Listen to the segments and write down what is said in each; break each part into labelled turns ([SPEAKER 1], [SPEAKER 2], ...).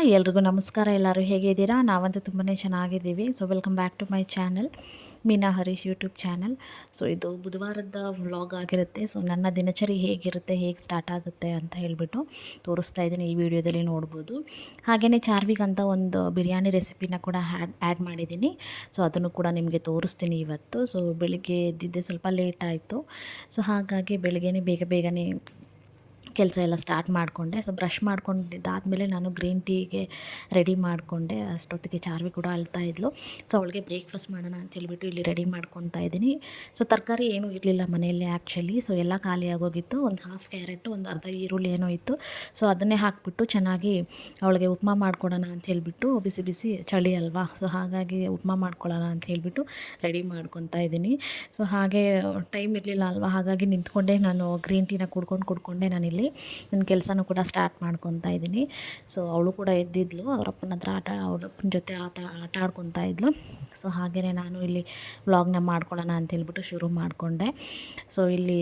[SPEAKER 1] Hi ಎಲ್ರಿಗೂ ನಮಸ್ಕಾರ. ಎಲ್ಲರೂ ಹೇಗಿದ್ದೀರಾ? ನಾವಂತೂ ತುಂಬಾ ಚೆನ್ನಾಗಿದ್ದೀವಿ. So welcome back to my channel, Meena Harish YouTube channel. So ಇದು ಬುಧವಾರದ ವ್ಲಾಗ್ ಆಗಿರುತ್ತೆ. ಸೊ ನನ್ನ ದಿನಚರಿ ಹೇಗಿರುತ್ತೆ, ಹೇಗೆ ಸ್ಟಾರ್ಟ್ ಆಗುತ್ತೆ ಅಂತ ಹೇಳಿಬಿಟ್ಟು ತೋರಿಸ್ತಾ ಇದ್ದೀನಿ. ಈ ವಿಡಿಯೋದಲ್ಲಿ ನೋಡ್ಬೋದು. ಹಾಗೆಯೇ ಚಾರ್ವಿಗಂತ ಒಂದು ಬಿರಿಯಾನಿ ರೆಸಿಪಿನ ಕೂಡ ಆ್ಯಡ್ ಮಾಡಿದ್ದೀನಿ. ಸೊ ಅದನ್ನು ಕೂಡ ನಿಮಗೆ ತೋರಿಸ್ತೀನಿ ಇವತ್ತು. ಸೊ ಬೆಳಿಗ್ಗೆ ಎದ್ದಿದ್ದೆ ಸ್ವಲ್ಪ ಲೇಟ್ ಆಯಿತು. ಸೊ ಹಾಗಾಗಿ ಬೆಳಗ್ಗೆನೇ ಬೇಗನೆ ಕೆಲಸ ಎಲ್ಲ ಸ್ಟಾರ್ಟ್ ಮಾಡಿಕೊಂಡೆ. ಸೊ ಬ್ರಷ್ ಮಾಡ್ಕೊಂಡಿದ್ದಾದಮೇಲೆ ನಾನು ಗ್ರೀನ್ ಟೀಗೆ ರೆಡಿ ಮಾಡಿಕೊಂಡೆ. ಅಷ್ಟೊತ್ತಿಗೆ ಚಾರ್ವಿ ಕೂಡ ಅಳ್ತಾ ಇದ್ಲು. ಸೊ ಅವಳಿಗೆ ಬ್ರೇಕ್ಫಾಸ್ಟ್ ಮಾಡೋಣ ಅಂತ ಹೇಳ್ಬಿಟ್ಟು ಇಲ್ಲಿ ರೆಡಿ ಮಾಡ್ಕೊತಾ ಇದ್ದೀನಿ. ಸೊ ತರಕಾರಿ ಏನೂ ಇರಲಿಲ್ಲ ಮನೆಯಲ್ಲೇ ಆ್ಯಕ್ಚುಲಿ. ಸೊ ಎಲ್ಲ ಖಾಲಿ ಆಗೋಗಿತ್ತು. ಒಂದು ಹಾಫ್ ಕ್ಯಾರೆಟು, ಒಂದು ಅರ್ಧ ಈರುಳ್ಳಿ ಏನೋ ಇತ್ತು. ಸೊ ಅದನ್ನೇ ಹಾಕಿಬಿಟ್ಟು ಚೆನ್ನಾಗಿ ಅವಳಿಗೆ ಉಪ್ಮಾ ಮಾಡ್ಕೊಡೋಣ ಅಂತ ಹೇಳಿಬಿಟ್ಟು, ಬಿಸಿ ಬಿಸಿ ಚಳಿ ಅಲ್ವಾ, ಸೊ ಹಾಗಾಗಿ ಉಪ್ಮಾ ಮಾಡ್ಕೊಳ್ಳೋಣ ಅಂತ ಹೇಳಿಬಿಟ್ಟು ರೆಡಿ ಮಾಡ್ಕೊತಾ ಇದ್ದೀನಿ. ಸೊ ಹಾಗೆ ಟೈಮ್ ಇರಲಿಲ್ಲ ಅಲ್ವಾ, ಹಾಗಾಗಿ ನಿಂತ್ಕೊಂಡೆ ನಾನು ಗ್ರೀನ್ ಟೀನ ಕುಡ್ಕೊಂಡೆ ನಾನಿಲ್ಲಿ ನನ್ನ ಕೆಲಸನೂ ಕೂಡ ಸ್ಟಾರ್ಟ್ ಮಾಡ್ಕೊತಾ ಇದ್ದೀನಿ. ಸೊ ಅವಳು ಕೂಡ ಎದ್ದಿದ್ಲು. ಅವರಪ್ಪನ ಹತ್ರ ಅವರಪ್ಪನ ಜೊತೆ ಆಟ ಆಡ್ಕೊತಾ ಇದ್ಲು. ಸೊ ಹಾಗೆಯೇ ನಾನು ಇಲ್ಲಿ ವ್ಲಾಗ್ನ ಮಾಡ್ಕೊಳ್ಳೋಣ ಅಂತೇಳ್ಬಿಟ್ಟು ಶುರು ಮಾಡಿಕೊಂಡೆ. ಸೊ ಇಲ್ಲಿ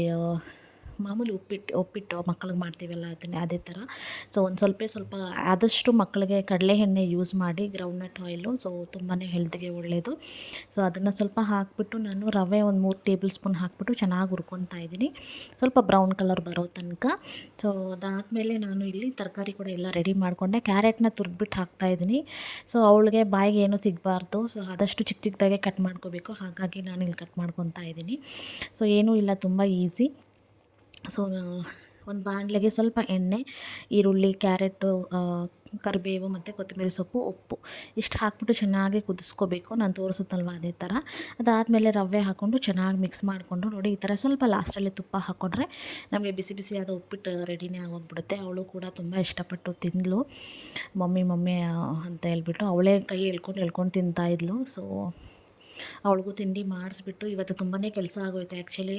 [SPEAKER 1] ಮಾಮೂಲಿ ಉಪ್ಪಿಟ್ಟು ಮಕ್ಕಳಿಗೆ ಮಾಡ್ತೀವಲ್ಲ ಅದೇ ಥರ. ಸೊ ಒಂದು ಸ್ವಲ್ಪ ಆದಷ್ಟು ಮಕ್ಕಳಿಗೆ ಕಡಲೆ ಎಣ್ಣೆ ಯೂಸ್ ಮಾಡಿ, ಗ್ರೌಂಡ್ನಟ್ ಆಯಿಲು. ಸೊ ತುಂಬಾ ಹೆಲ್ತ್ಗೆ ಒಳ್ಳೆಯದು. ಸೊ ಅದನ್ನು ಸ್ವಲ್ಪ ಹಾಕಿಬಿಟ್ಟು ನಾನು ರವೆ ಒಂದು 3 ಟೇಬಲ್ ಸ್ಪೂನ್ ಹಾಕಿಬಿಟ್ಟು ಚೆನ್ನಾಗಿ ಹುರ್ಕೊತಾ ಇದ್ದೀನಿ, ಸ್ವಲ್ಪ ಬ್ರೌನ್ ಕಲರ್ ಬರೋ ತನಕ. ಸೊ ಅದಾದಮೇಲೆ ನಾನು ಇಲ್ಲಿ ತರಕಾರಿ ಕೂಡ ಎಲ್ಲ ರೆಡಿ ಮಾಡಿಕೊಂಡೆ. ಕ್ಯಾರೆಟ್ನ ತುರಿದ್ಬಿಟ್ಟು ಹಾಕ್ತಾಯಿದ್ದೀನಿ. ಸೊ ಅವಳಿಗೆ ಬಾಯಿಗೆ ಏನೂ ಸಿಗಬಾರ್ದು. ಸೊ ಆದಷ್ಟು ಚಿಕ್ಕದಾಗೆ ಕಟ್ ಮಾಡ್ಕೋಬೇಕು. ಹಾಗಾಗಿ ನಾನು ಇಲ್ಲಿ ಕಟ್ ಮಾಡ್ಕೊತಾ ಇದ್ದೀನಿ. ಸೊ ಏನೂ ಇಲ್ಲ, ತುಂಬ ಈಸಿ. ಸೊ ಒಂದು ಬಾಣಲೆಗೆ ಸ್ವಲ್ಪ ಎಣ್ಣೆ, ಈರುಳ್ಳಿ, ಕ್ಯಾರೆಟು, ಕರಿಬೇವು ಮತ್ತು ಕೊತ್ತಂಬರಿ ಸೊಪ್ಪು, ಉಪ್ಪು ಇಷ್ಟು ಹಾಕ್ಬಿಟ್ಟು ಚೆನ್ನಾಗಿ ಕುದಿಸ್ಕೋಬೇಕು. ನಾನು ತೋರಿಸುತ್ತಲ್ವ ಅದೇ ಥರ. ಅದಾದಮೇಲೆ ರವೆ ಹಾಕ್ಕೊಂಡು ಚೆನ್ನಾಗಿ ಮಿಕ್ಸ್ ಮಾಡಿಕೊಂಡು, ನೋಡಿ ಈ ಥರ ಸ್ವಲ್ಪ ಲಾಸ್ಟಲ್ಲಿ ತುಪ್ಪ ಹಾಕ್ಕೊಂಡ್ರೆ ನಮಗೆ ಬಿಸಿ ಬಿಸಿಯಾದ ಉಪ್ಪಿಟ್ಟು ರೆಡಿನೇ ಆಗೋಗ್ಬಿಡುತ್ತೆ. ಅವಳು ಕೂಡ ತುಂಬ ಇಷ್ಟಪಟ್ಟು ತಿಂದಳು. ಮಮ್ಮಿ ಅಂತ ಹೇಳ್ಬಿಟ್ಟು ಅವಳೇ ಕೈ ಎಳ್ಕೊಂಡು ತಿಂತಾಯಿದ್ಲು. ಸೊ ಅವಳಿಗೂ ತಿಂಡಿ ಮಾಡಿಸ್ಬಿಟ್ಟು ಇವತ್ತು ತುಂಬಾ ಕೆಲಸ ಆಗೋಯ್ತು ಆ್ಯಕ್ಚುಲಿ.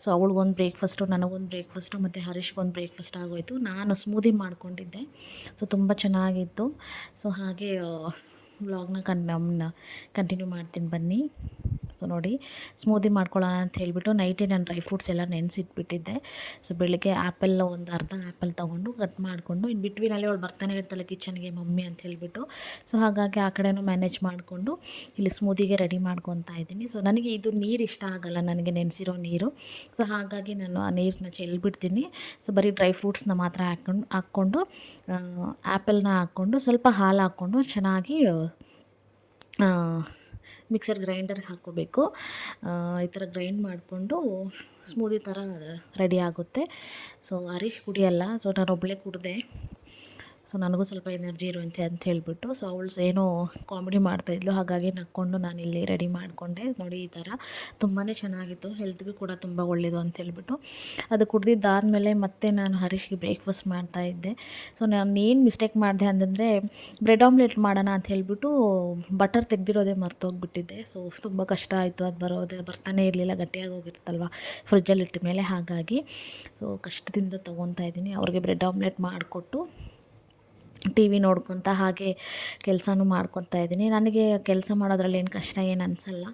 [SPEAKER 1] ಸೊ ಅವಳಿಗೊಂದು ಬ್ರೇಕ್ಫಾಸ್ಟು, ನನಗೊಂದು ಬ್ರೇಕ್ಫಾಸ್ಟು ಮತ್ತು ಹರೀಶ್ಗೊಂದು ಬ್ರೇಕ್ಫಾಸ್ಟ್ ಆಗೋಯಿತು. ನಾನು ಸ್ಮೂದಿ ಮಾಡ್ಕೊಂಡಿದ್ದೆ. ಸೊ ತುಂಬ ಚೆನ್ನಾಗಿತ್ತು. ಸೊ ಹಾಗೆ ವ್ಲಾಗ್ನ ಕಂಟಿನ್ಯೂ ಮಾಡ್ತೀನಿ ಬನ್ನಿ. ಸೊ ನೋಡಿ, ಸ್ಮೂದಿ ಮಾಡ್ಕೊಳ್ಳೋಣ ಅಂತ ಹೇಳಿಬಿಟ್ಟು ನೈಟೇ ನಾನು ಡ್ರೈ ಫ್ರೂಟ್ಸ್ ಎಲ್ಲ ನೆನೆಸಿಟ್ಬಿಟ್ಟಿದ್ದೆ. ಸೊ ಬೆಳಗ್ಗೆ ಆ್ಯಪಲ್ ಒಂದು ಅರ್ಧ ಆ್ಯಪಲ್ ತೊಗೊಂಡು ಕಟ್ ಮಾಡಿಕೊಂಡು, ಇನ್ನು ಬಿಟ್ವೀನಲ್ಲಿ ಅವಳು ಬರ್ತಾನೆ ಇರ್ತಾಳೆ ಕಿಚನ್ಗೆ ಮಮ್ಮಿ ಅಂತ ಹೇಳಿಬಿಟ್ಟು. ಸೊ ಹಾಗಾಗಿ ಆ ಕಡೆನೂ ಮ್ಯಾನೇಜ್ ಮಾಡಿಕೊಂಡು ಇಲ್ಲಿ ಸ್ಮೂದಿಗೆ ರೆಡಿ ಮಾಡ್ಕೊತಾ ಇದ್ದೀನಿ. ಸೊ ನನಗೆ ಇದು ನೀರು ಇಷ್ಟ ಆಗಲ್ಲ, ನನಗೆ ನೆನೆಸಿರೋ ನೀರು. ಸೊ ಹಾಗಾಗಿ ನಾನು ಆ ನೀರನ್ನ ಚೆಲ್ಬಿಡ್ತೀನಿ. ಸೊ ಬರೀ ಡ್ರೈ ಫ್ರೂಟ್ಸ್ನ ಮಾತ್ರ ಹಾಕ್ಕೊಂಡು ಆ್ಯಪಲ್ನ ಹಾಕ್ಕೊಂಡು ಸ್ವಲ್ಪ ಹಾಲು ಹಾಕ್ಕೊಂಡು ಚೆನ್ನಾಗಿ ಮಿಕ್ಸರ್ ಗ್ರೈಂಡರ್ಗೆ ಹಾಕ್ಕೋಬೇಕು. ಈ ಥರ ಗ್ರೈಂಡ್ ಮಾಡಿಕೊಂಡು ಸ್ಮೂದಿ ಥರ ರೆಡಿ ಆಗುತ್ತೆ. ಸೊ ಹರೀಶ್ ಕುಡಿಯಲ್ಲ, ಸೊ ನಾನು ಒಬ್ಬಳೇ ಕುಡಿದೆ. ಸೊ ನನಗೂ ಸ್ವಲ್ಪ ಎನರ್ಜಿ ಇರುವಂತೆ ಅಂತ ಹೇಳಿಬಿಟ್ಟು. ಸೊ ಅವಳು ಏನೋ ಕಾಮಿಡಿ ಮಾಡ್ತಾಯಿದ್ಲು, ಹಾಗಾಗಿ ನಕ್ಕೊಂಡು ನಾನಿಲ್ಲಿ ರೆಡಿ ಮಾಡಿಕೊಂಡೆ. ನೋಡಿ ಈ ಥರ ತುಂಬಾ ಚೆನ್ನಾಗಿತ್ತು, ಹೆಲ್ತ್ಗೂ ಕೂಡ ತುಂಬ ಒಳ್ಳೆಯದು ಅಂತ ಹೇಳ್ಬಿಟ್ಟು. ಅದು ಕುಡ್ದಿದ್ದಾದಮೇಲೆ ಮತ್ತೆ ನಾನು ಹರೀಶ್ಗೆ ಬ್ರೇಕ್ಫಾಸ್ಟ್ ಮಾಡ್ತಾಯಿದ್ದೆ. ಸೊ ನಾನು ಏನು ಮಿಸ್ಟೇಕ್ ಮಾಡಿದೆ ಅಂತಂದರೆ, ಬ್ರೆಡ್ ಆಮ್ಲೆಟ್ ಮಾಡೋಣ ಅಂತ ಹೇಳಿಬಿಟ್ಟು ಬಟರ್ ತೆಗೆದಿರೋದೇ ಮರ್ತೋಗ್ಬಿಟ್ಟಿದ್ದೆ. ಸೊ ತುಂಬ ಕಷ್ಟ ಆಯಿತು, ಅದು ಬರ್ತಾನೆ ಇರಲಿಲ್ಲ, ಗಟ್ಟಿಯಾಗಿ ಹೋಗಿರುತ್ತಲ್ವ ಫ್ರಿಜ್ಜಲ್ಲಿ ಇಟ್ಟ ಮೇಲೆ. ಹಾಗಾಗಿ ಸೊ ಕಷ್ಟದಿಂದ ತೊಗೊತಾ ಇದ್ದೀನಿ. ಅವ್ರಿಗೆ ಬ್ರೆಡ್ ಆಮ್ಲೆಟ್ ಮಾಡಿಕೊಟ್ಟು ಟಿ ವಿ ನೋಡ್ಕೊತ ಹಾಗೆ ಕೆಲಸನೂ ಮಾಡ್ಕೊತಾ ಇದ್ದೀನಿ. ನನಗೆ ಕೆಲಸ ಮಾಡೋದ್ರಲ್ಲಿ ಏನು ಕಷ್ಟ ಏನು ಅನಿಸಲ್ಲ.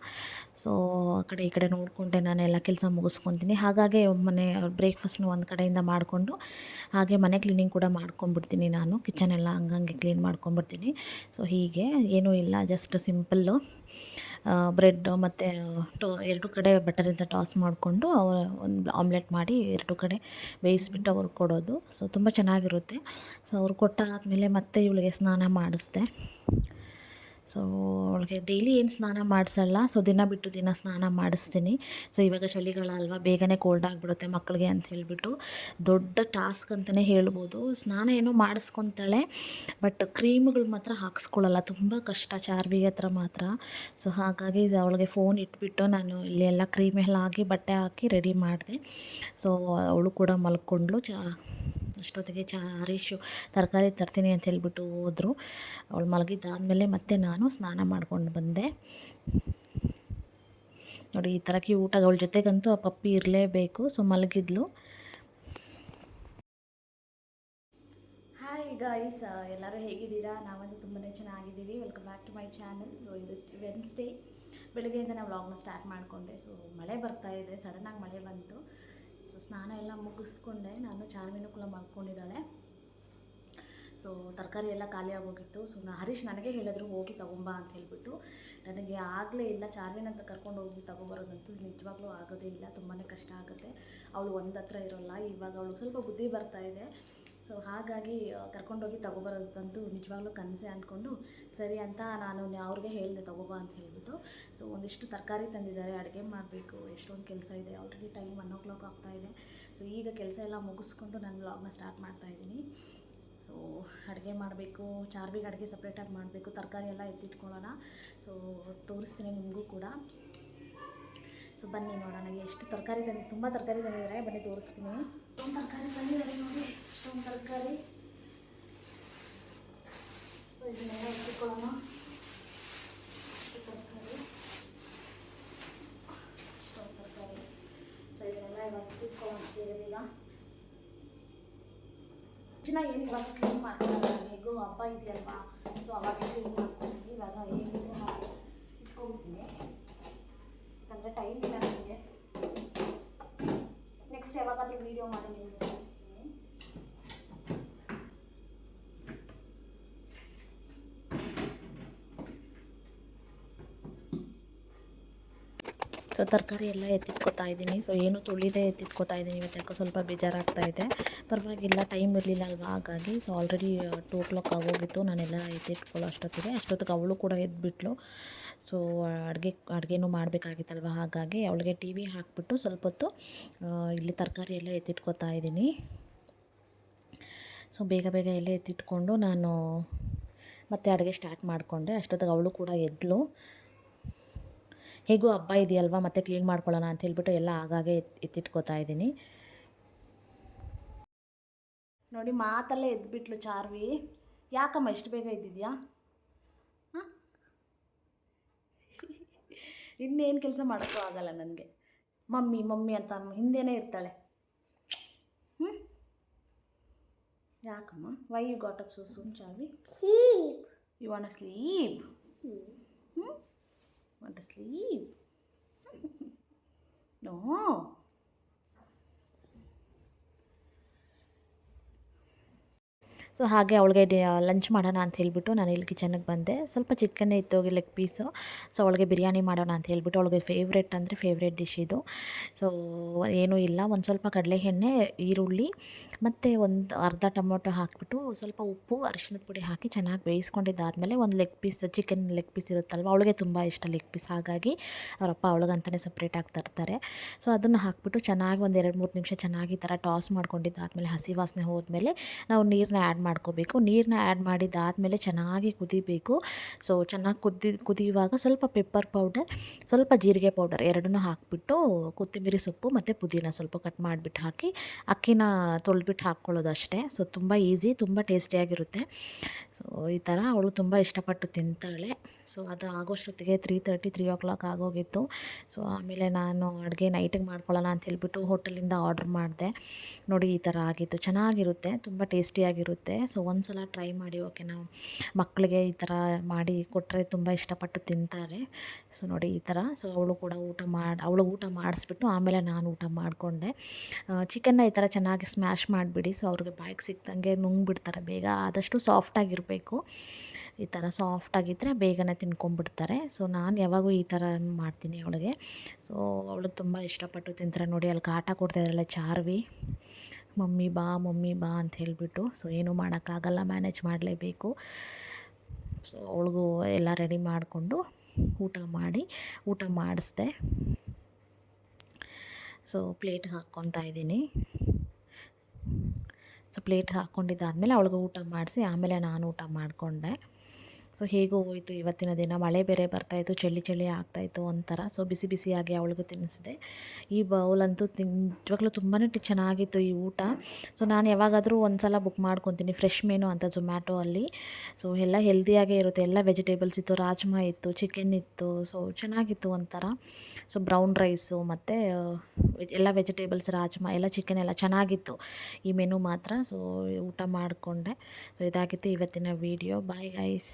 [SPEAKER 1] ಸೊ ಆ ಕಡೆ ಈ ಕಡೆ ನೋಡಿಕೊಂಡೆ ನಾನೆಲ್ಲ ಕೆಲಸ ಮುಗಿಸ್ಕೊತೀನಿ. ಹಾಗಾಗಿ ಮನೆ ಬ್ರೇಕ್ಫಾಸ್ಟ್ನ ಒಂದು ಕಡೆಯಿಂದ ಮಾಡಿಕೊಂಡು ಹಾಗೆ ಮನೆ ಕ್ಲೀನಿಂಗ್ ಕೂಡ ಮಾಡ್ಕೊಂಬಿಡ್ತೀನಿ. ನಾನು ಕಿಚನೆಲ್ಲ ಹಂಗಂಗೆ ಕ್ಲೀನ್ ಮಾಡ್ಕೊಂಬಿಡ್ತೀನಿ. ಸೊ ಹೀಗೆ ಏನೂ ಇಲ್ಲ, ಜಸ್ಟ್ ಸಿಂಪಲ್ಲು ಬ್ರೆಡ್ ಮತ್ತು ಎರಡು ಕಡೆ ಬಟರಿಂದ ಟಾಸ್ ಮಾಡಿಕೊಂಡು ಒಂದು ಆಮ್ಲೆಟ್ ಮಾಡಿ ಎರಡು ಕಡೆ ಬೇಯಿಸ್ಬಿಟ್ಟು ಅವ್ರಿಗೆ ಕೊಡೋದು. ಸೊ ತುಂಬ ಚೆನ್ನಾಗಿರುತ್ತೆ. ಸೊ ಅವ್ರು ಕೊಟ್ಟಾದಮೇಲೆ ಮತ್ತೆ ಇವಳಿಗೆ ಸ್ನಾನ ಮಾಡಿಸ್ದೆ. ಸೊ ಅವಳಿಗೆ ಡೈಲಿ ಏನು ಸ್ನಾನ ಮಾಡಿಸಲ್ಲ. ಸೊ ದಿನ ಬಿಟ್ಟು ದಿನ ಸ್ನಾನ ಮಾಡಿಸ್ತೀನಿ. ಸೊ ಇವಾಗ ಚಳಿಗಾಲ ಅಲ್ವಾ, ಬೇಗನೆ ಕೋಲ್ಡ್ ಆಗಿಬಿಡುತ್ತೆ ಮಕ್ಕಳಿಗೆ ಅಂತ ಹೇಳಿಬಿಟ್ಟು ದೊಡ್ಡ ಟಾಸ್ಕ್ ಅಂತಲೇ ಹೇಳ್ಬೋದು. ಸ್ನಾನ ಏನೋ ಮಾಡಿಸ್ಕೊತಾಳೆ, ಬಟ್ ಕ್ರೀಮ್ಗಳು ಮಾತ್ರ ಹಾಕ್ಸ್ಕೊಳ್ಳಲ್ಲ. ತುಂಬ ಕಷ್ಟ ಚಾರ್ವಿಗೆ ಹತ್ರ ಮಾತ್ರ. ಸೊ ಹಾಗಾಗಿ ಅವಳಿಗೆ ಫೋನ್ ಇಟ್ಬಿಟ್ಟು ನಾನು ಇಲ್ಲಿ ಎಲ್ಲ ಕ್ರೀಮ್ ಎಲ್ಲ ಹಾಕಿ ಬಟ್ಟೆ ಹಾಕಿ ರೆಡಿ ಮಾಡಿದೆ. ಸೊ ಅವಳು ಕೂಡ ಮಲ್ಕೊಂಡ್ಳು. ಅಷ್ಟೊತ್ತಿಗೆ ಹರೀಶು ತರಕಾರಿ ತರ್ತೀನಿ ಅಂತ ಹೇಳ್ಬಿಟ್ಟು ಹೋದರು. ಅವಳು ಮಲಗಿದ್ದಾದಮೇಲೆ ಮತ್ತೆ ನಾನು ಸ್ನಾನ ಮಾಡ್ಕೊಂಡು ಬಂದೆ. ನೋಡಿ ಈ ಥರ ಊಟ, ಅವಳ ಜೊತೆಗಂತೂ ಆ ಪಪ್ಪಿ ಇರಲೇಬೇಕು. ಸೊ ಮಲಗಿದ್ಲು. ಹಾಯ್ ಗಾಯ್ಸ್, ಎಲ್ಲರೂ ಹೇಗಿದ್ದೀರಾ? ನಾವಂತೂ ತುಂಬಾ ಚೆನ್ನಾಗಿದ್ದೀವಿ. Welcome back to my channel. So ಇದು ವೆನ್ಸ್ಡೇ ಬೆಳಗ್ಗೆಯಿಂದ ನಾನು ವ್ಲಾಗ್ನ ಸ್ಟಾರ್ಟ್ ಮಾಡಿಕೊಂಡೆ. ಸೊ ಮಳೆ ಬರ್ತಾಯಿದೆ, ಸಡನ್ನಾಗಿ ಮಳೆ ಬಂತು. ಸೊ ಸ್ನಾನ ಎಲ್ಲ ಮುಗಿಸ್ಕೊಂಡೆ ನಾನು. ಚಾರ್ವಿನೂ ಕೂಡ ಮಲ್ಕೊಂಡಿದ್ದಾಳೆ. ಸೊ ತರಕಾರಿ ಎಲ್ಲ ಖಾಲಿ ಆಗೋಗಿತ್ತು. ಸೊ ಹರೀಶ್ ನನಗೆ ಹೇಳಿದ್ರು ಹೋಗಿ ತೊಗೊಂಬ ಅಂತ ಹೇಳಿಬಿಟ್ಟು. ನನಗೆ ಆಗಲೇ ಇಲ್ಲ, ಚಾರ್ವಿನಂತ ಕರ್ಕೊಂಡು ಹೋಗಿ ತೊಗೊಬರೋದಂತೂ ನಿಜವಾಗ್ಲೂ ಆಗೋದೇ ಇಲ್ಲ, ತುಂಬಾ ಕಷ್ಟ ಆಗುತ್ತೆ. ಅವಳು ಒಂದು ಹತ್ರ ಇರೋಲ್ಲ, ಇವಾಗ ಅವಳು ಸ್ವಲ್ಪ ಬುದ್ಧಿ ಬರ್ತಾ ಇದೆ. ಸೊ ಹಾಗಾಗಿ ಕರ್ಕೊಂಡೋಗಿ ತೊಗೊಬರೋದಂತೂ ನಿಜವಾಗ್ಲೂ ಕನಸೇ ಅಂದ್ಕೊಂಡು ಸರಿ ಅಂತ ನಾನು ಅವ್ರಿಗೆ ಹೇಳಿದೆ ತೊಗೊಬಾ ಅಂತ ಹೇಳಿಬಿಟ್ಟು. ಸೊ ಒಂದಿಷ್ಟು ತರಕಾರಿ ತಂದಿದ್ದಾರೆ, ಅಡುಗೆ ಮಾಡಬೇಕು, ಎಷ್ಟೊಂದು ಕೆಲಸ ಇದೆ. ಆಲ್ರೆಡಿ ಟೈಮ್ 1 o'clock ಆಗ್ತಾಯಿದೆ. ಸೊ ಈಗ ಕೆಲಸ ಎಲ್ಲ ಮುಗಿಸ್ಕೊಂಡು ನಾನು ವ್ಲಾಗ್ನ ಸ್ಟಾರ್ಟ್ ಮಾಡ್ತಾಯಿದ್ದೀನಿ. ಸೊ ಅಡುಗೆ ಮಾಡಬೇಕು, ಚಾರ್ವಿಗೆ ಅಡುಗೆ ಸಪ್ರೇಟಾಗಿ ಮಾಡಬೇಕು, ತರಕಾರಿ ಎಲ್ಲ ಎತ್ತಿಟ್ಕೊಳ್ಳೋಣ. ಸೊ ತೋರಿಸ್ತೀನಿ ನಿಮಗೂ ಕೂಡ. ಸೊ ಬನ್ನಿ ನೋಡೋಣ ಎಷ್ಟು ತರಕಾರಿ ತುಂಬ ತರಕಾರಿ ತಂದಿದ್ದಾರೆ, ಬನ್ನಿ ತೋರಿಸ್ತೀನಿ. ಎಷ್ಟೊಂದು ತರಕಾರಿ ತಂದಿದ್ದಾರೆ ನೋಡಿ, ಎಷ್ಟೊಂದು ತರಕಾರಿ. ಸೊ ಇದನ್ನೆಲ್ಲ ಎತ್ತಿಟ್ಕೊಳ್ಳೋಣ. ತರಕಾರಿ, ಎಷ್ಟೊಂದು ತರಕಾರಿ. ಸೊ ಇದನ್ನೆಲ್ಲ ಇವಾಗ ಎತ್ತಿಟ್ಕೊಳ್ಳೋಣ ಬೇಗ. ಏನು ಇವಾಗ ಕ್ಲೀನ್ ಮಾಡ್ಕೊಳ್ಳೋಣ, ಹೇಗೋ ಹಬ್ಬ ಇದೆಯಲ್ವಾ, ಸೊ ಅವಾಗ ಕ್ಲೀನ್ ಮಾಡ್ಕೊಳ್ತೀನಿ. ಇವಾಗ ಹೇಗಿದ್ರೆ ಹಾಗೆ ಇಟ್ಕೊಳ್ತೀನಿ, ಯಾಕಂದರೆ ಟೈಮ್ ಇಲ್ಲ ನನಗೆ. ನೆಕ್ಸ್ಟ್ ಯಾವಾಗಾದ್ರೂ ವೀಡಿಯೋ ಮಾಡಿ ನಿಮಗೆ ತೋರಿಸ್ತೀನಿ. ಸೊ ತರಕಾರಿ ಎಲ್ಲ ಎತ್ತಿಟ್ಕೊತಾ ಇದ್ದೀನಿ. ಸೊ ಏನು ತುಳಿದೆ ಎತ್ತಿಟ್ಕೊತಾ ಇದ್ದೀನಿ. ಇವತ್ತು ಯಾಕೋ ಸ್ವಲ್ಪ ಬೇಜಾರಾಗ್ತಾ ಇದೆ. ಪರವಾಗಿಲ್ಲ, ಟೈಮ್ ಇರಲಿಲ್ಲ ಅಲ್ವಾ, ಹಾಗಾಗಿ. ಸೊ ಆಲ್ರೆಡಿ 2 o'clock ಆಗೋಗಿತ್ತು ನಾನೆಲ್ಲ ಎತ್ತಿಟ್ಕೊಳ್ಳೋ ಅಷ್ಟೊತ್ತಿಗೆ ಅವಳು ಕೂಡ ಎದ್ಬಿಟ್ಲು. ಸೊ ಅಡುಗೆನೂ ಮಾಡಬೇಕಾಗಿತ್ತಲ್ವ, ಹಾಗಾಗಿ ಅವಳಿಗೆ ಟಿ ವಿ ಹಾಕಿಬಿಟ್ಟು ಸ್ವಲ್ಪ ಹೊತ್ತು ಇಲ್ಲಿ ತರಕಾರಿ ಎಲ್ಲ ಎತ್ತಿಟ್ಕೊತಾ ಇದ್ದೀನಿ. ಸೊ ಬೇಗ ಎಲ್ಲ ಎತ್ತಿಟ್ಕೊಂಡು ನಾನು ಮತ್ತೆ ಅಡುಗೆ ಸ್ಟಾರ್ಟ್ ಮಾಡಿಕೊಂಡೆ. ಅಷ್ಟೊತ್ತಿಗೆ ಅವಳು ಕೂಡ ಎದ್ಲು. ಹೇಗೂ ಹಬ್ಬ ಇದೆಯಲ್ವ, ಮತ್ತೆ ಕ್ಲೀನ್ ಮಾಡ್ಕೊಳ್ಳೋಣ ಅಂತ ಹೇಳ್ಬಿಟ್ಟು ಎಲ್ಲ ಆಗಾಗೆ ಎತ್ತಿಟ್ಕೊತಾ ಇದ್ದೀನಿ. ನೋಡಿ ಮಾತಲ್ಲೇ ಎದ್ಬಿಟ್ಲು ಚಾರ್ವಿ. ಯಾಕಮ್ಮ ಇಷ್ಟು ಬೇಗ ಇದ್ದಿದ್ಯಾ? ಹಾಂ, ಇನ್ನೇನು ಕೆಲಸ ಮಾಡೋಕ್ಕೂ ಆಗಲ್ಲ ನನಗೆ. ಮಮ್ಮಿ ಅಂತ ಹಿಂದೆನೇ ಇರ್ತಾಳೆ. ಯಾಕಮ್ಮ? Why you got up so soon Charvi? You want to sleep? Want to sleep? No. So ಹಾಗೆ ಅವಳಿಗೆ ಲಂಚ್ ಮಾಡೋಣ ಅಂತ ಹೇಳಿಬಿಟ್ಟು ನಾನು ಇಲ್ಲಿ ಕಿಚನ್ಗೆ ಬಂದೆ. ಸ್ವಲ್ಪ ಚಿಕನ್ನೇ ಇತ್ತು, ಲೆಗ್ ಪೀಸು. ಸೊ ಅವಳಿಗೆ ಬಿರಿಯಾನಿ ಮಾಡೋಣ ಅಂತ ಹೇಳಿಬಿಟ್ಟು, ಅವಳಿಗೆ ಫೇವ್ರೇಟ್ ಡಿಶ್ ಇದು. ಸೊ ಏನೂ ಇಲ್ಲ, ಒಂದು ಸ್ವಲ್ಪ ಕಡಲೆ ಎಣ್ಣೆ, ಈರುಳ್ಳಿ ಮತ್ತು ಒಂದು ಅರ್ಧ ಟೊಮೊಟೊ ಹಾಕಿಬಿಟ್ಟು ಸ್ವಲ್ಪ ಉಪ್ಪು, ಅರಿಶಿಣದ ಪುಡಿ ಹಾಕಿ ಚೆನ್ನಾಗಿ ಬೇಯಿಸ್ಕೊಂಡಿದ್ದಾದಮೇಲೆ ಒಂದು ಚಿಕನ್ ಲೆಗ್ ಪೀಸ್ ಇರುತ್ತಲ್ವ, ಅವಳಿಗೆ ತುಂಬ ಇಷ್ಟ ಲೆಗ್ ಪೀಸ್. ಹಾಗಾಗಿ ಅವರಪ್ಪ ಅವಳಿಗಂತಲೇ ಸಪ್ರೇಟಾಗಿ ತರ್ತಾರೆ. ಸೊ ಅದನ್ನು ಹಾಕಿಬಿಟ್ಟು ಚೆನ್ನಾಗಿ ಒಂದು 2-3 ನಿಮಿಷ ಚೆನ್ನಾಗಿ ಈ ಥರ ಟಾಸ್ ಮಾಡ್ಕೊಂಡಿದ್ದಾದಮೇಲೆ ಹಸಿ ವಾಸನೆ ಹೋದ್ಮೇಲೆ ನಾವು ನೀರನ್ನ ಆ್ಯಡ್ ಮಾಡ್ಕೋಬೇಕು. ನೀರನ್ನ ಆ್ಯಡ್ ಮಾಡಿದ್ದಾದಮೇಲೆ ಚೆನ್ನಾಗಿ ಕುದಿಬೇಕು. ಸೊ ಚೆನ್ನಾಗಿ ಕುದಿಯುವಾಗ ಸ್ವಲ್ಪ ಪೆಪ್ಪರ್ ಪೌಡರ್, ಸ್ವಲ್ಪ ಜೀರಿಗೆ ಪೌಡರ್ ಎರಡನ್ನೂ ಹಾಕಿಬಿಟ್ಟು, ಕೊತ್ತಂಬರಿ ಸೊಪ್ಪು ಮತ್ತು ಪುದೀನ ಸ್ವಲ್ಪ ಕಟ್ ಮಾಡಿಬಿಟ್ಟು ಹಾಕಿ ಅಕ್ಕಿನ ತೊಳೆದ್ಬಿಟ್ಟು ಹಾಕ್ಕೊಳ್ಳೋದು ಅಷ್ಟೇ. ಸೊ ತುಂಬ ಈಸಿ, ತುಂಬ ಟೇಸ್ಟಿಯಾಗಿರುತ್ತೆ. ಸೊ ಈ ಥರ ಅವಳು ತುಂಬ ಇಷ್ಟಪಟ್ಟು ತಿಂತಾಳೆ. ಸೊ ಅದು ಆಗೋಷ್ಟೊತ್ತಿಗೆ 3:30 o'clock ಆಗೋಗಿತ್ತು. ಸೊ ಆಮೇಲೆ ನಾನು ಅಡುಗೆ ನೈಟಿಗೆ ಮಾಡ್ಕೊಳ್ಳೋಣ ಅಂತ ಹೇಳ್ಬಿಟ್ಟು ಹೋಟೆಲಿಂದ ಆರ್ಡ್ರ್ ಮಾಡಿದೆ. ನೋಡಿ ಈ ಥರ ಆಗಿತ್ತು, ಚೆನ್ನಾಗಿರುತ್ತೆ, ತುಂಬ ಟೇಸ್ಟಿಯಾಗಿರುತ್ತೆ. ಸೊ ಒಂದು ಸಲ ಟ್ರೈ ಮಾಡಿ, ಓಕೆನಾ? ಮಕ್ಕಳಿಗೆ ಈ ಥರ ಮಾಡಿ ಕೊಟ್ಟರೆ ತುಂಬ ಇಷ್ಟಪಟ್ಟು ತಿಂತಾರೆ. ಸೊ ನೋಡಿ ಈ ಥರ. ಸೊ ಅವಳು ಊಟ ಮಾಡಿಸ್ಬಿಟ್ಟು ಆಮೇಲೆ ನಾನು ಊಟ ಮಾಡಿಕೊಂಡೆ. ಚಿಕನ್ನ ಈ ಥರ ಚೆನ್ನಾಗಿ ಸ್ಮ್ಯಾಶ್ ಮಾಡಿಬಿಡಿ. ಸೊ ಅವ್ರಿಗೆ ಬಾಯಿಗೆ ಸಿಕ್ದಂಗೆ ನುಂಗ್ಬಿಡ್ತಾರೆ ಬೇಗ. ಆದಷ್ಟು ಸಾಫ್ಟಾಗಿರಬೇಕು. ಈ ಥರ ಸಾಫ್ಟಾಗಿದ್ದರೆ ಬೇಗನೆ ತಿನ್ಕೊಂಡ್ಬಿಡ್ತಾರೆ. ಸೊ ನಾನು ಯಾವಾಗೂ ಈ ಥರ ಮಾಡ್ತೀನಿ ಅವಳಿಗೆ. ಸೊ ಅವಳಿಗೆ ತುಂಬ ಇಷ್ಟಪಟ್ಟು ತಿಂತಾರೆ. ನೋಡಿ ಅಲ್ಲಿ ಕಾಟ ಕೊಡ್ತಾಯಿದ್ರಲ್ಲ ಚಾರ್ವಿ, ಮಮ್ಮಿ ಬಾ ಅಂತ ಹೇಳಿಬಿಟ್ಟು. ಸೊ ಏನೂ ಮಾಡೋಕ್ಕಾಗಲ್ಲ, ಮ್ಯಾನೇಜ್ ಮಾಡಲೇಬೇಕು. ಸೊ ಅವಳಿಗೂ ಎಲ್ಲ ರೆಡಿ ಮಾಡಿಕೊಂಡು ಊಟ ಮಾಡಿಸ್ದೆ. ಸೊ ಪ್ಲೇಟ್ಗೆ ಹಾಕ್ಕೊತಾ ಇದ್ದೀನಿ. ಸೊ ಪ್ಲೇಟ್ಗೆ ಹಾಕ್ಕೊಂಡಿದ್ದಾದಮೇಲೆ ಅವಳಿಗೆ ಊಟ ಮಾಡಿಸಿ ಆಮೇಲೆ ನಾನು ಊಟ ಮಾಡಿಕೊಂಡೆ. ಸೊ ಹೇಗೋ ಹೋಯಿತು ಇವತ್ತಿನ ದಿನ. ಮಳೆ ಬೇರೆ ಬರ್ತಾಯಿತ್ತು, ಚಳಿ ಆಗ್ತಾಯಿತ್ತು ಒಂಥರ. ಸೊ ಬಿಸಿಯಾಗಿ ಅವಳಿಗೂ ತಿನ್ನಿಸಿದೆ. ಈ ಬೌಲಂತೂ ನಿಜವಾಗ್ಲೂ ತುಂಬಾ ಚೆನ್ನಾಗಿತ್ತು ಈ ಊಟ. ಸೊ ನಾನು ಯಾವಾಗಾದರೂ ಒಂದು ಸಲ ಬುಕ್ ಮಾಡ್ಕೊತೀನಿ, ಫ್ರೆಶ್ ಮೆನು ಅಂತ ಝೊಮ್ಯಾಟೊ ಅಲ್ಲಿ. ಸೊ ಎಲ್ಲ ಹೆಲ್ದಿಯಾಗೇ ಇರುತ್ತೆ, ಎಲ್ಲ ವೆಜಿಟೇಬಲ್ಸ್ ಇತ್ತು, ರಾಜ್ಮಾ ಇತ್ತು, ಚಿಕನ್ ಇತ್ತು. ಸೊ ಚೆನ್ನಾಗಿತ್ತು ಒಂಥರ. ಸೊ ಬ್ರೌನ್ ರೈಸು ಮತ್ತು ಎಲ್ಲ ವೆಜಿಟೇಬಲ್ಸ್, ರಾಜ್ಮಾ ಎಲ್ಲ, ಚಿಕನ್ ಎಲ್ಲ ಚೆನ್ನಾಗಿತ್ತು ಈ ಮೆನು ಮಾತ್ರ. ಸೊ ಊಟ ಮಾಡಿಕೊಂಡೆ. ಸೊ ಇದಾಗಿತ್ತು ಇವತ್ತಿನ ವೀಡಿಯೋ. Bye guys.